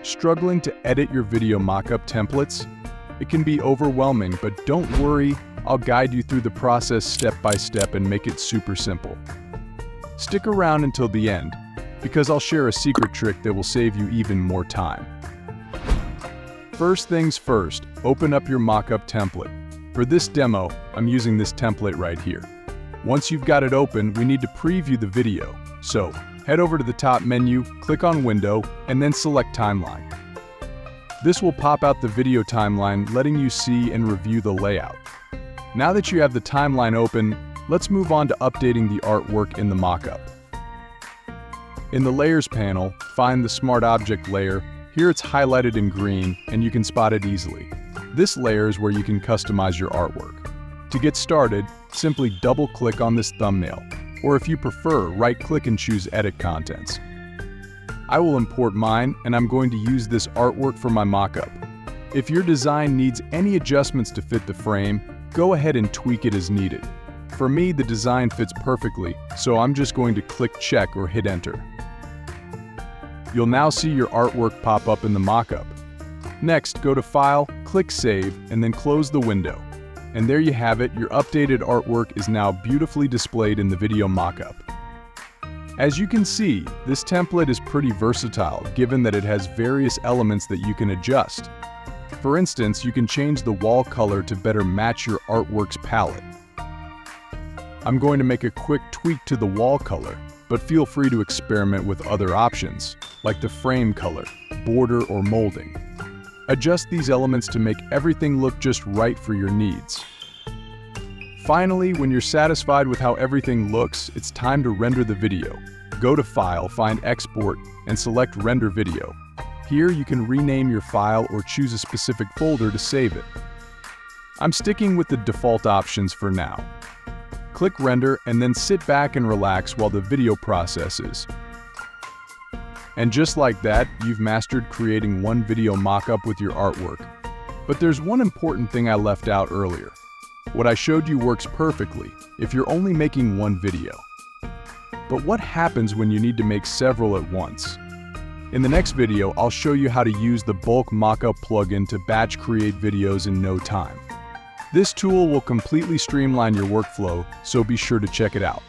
Struggling to edit your video mockup templates? It can be overwhelming, but don't worry, I'll guide you through the process step by step and make it super simple. Stick around until the end, because I'll share a secret trick that will save you even more time. First things first, open up your mockup template. For this demo, I'm using this template right here. Once you've got it open, we need to preview the video. So, head over to the top menu, click on Window, and then select Timeline. This will pop out the video timeline, letting you see and review the layout. Now that you have the timeline open, let's move on to updating the artwork in the mockup. In the Layers panel, find the Smart Object layer. Here it's highlighted in green, and you can spot it easily. This layer is where you can customize your artwork. To get started, simply double-click on this thumbnail, or if you prefer, right-click and choose Edit Contents. I will import mine, and I'm going to use this artwork for my mockup. If your design needs any adjustments to fit the frame, go ahead and tweak it as needed. For me, the design fits perfectly, so I'm just going to click Check or hit Enter. You'll now see your artwork pop up in the mockup. Next, go to File, click Save, and then close the window. And there you have it, your updated artwork is now beautifully displayed in the video mockup. As you can see, this template is pretty versatile, given that it has various elements that you can adjust. For instance, you can change the wall color to better match your artwork's palette. I'm going to make a quick tweak to the wall color, but feel free to experiment with other options, like the frame color, border, or molding. Adjust these elements to make everything look just right for your needs. Finally, when you're satisfied with how everything looks, it's time to render the video. Go to File, find Export, and select Render Video. Here you can rename your file or choose a specific folder to save it. I'm sticking with the default options for now. Click Render and then sit back and relax while the video processes. And just like that, you've mastered creating one video mockup with your artwork. But there's one important thing I left out earlier. What I showed you works perfectly if you're only making one video. But what happens when you need to make several at once? In the next video, I'll show you how to use the Bulk Mockup plugin to batch create videos in no time. This tool will completely streamline your workflow, so be sure to check it out.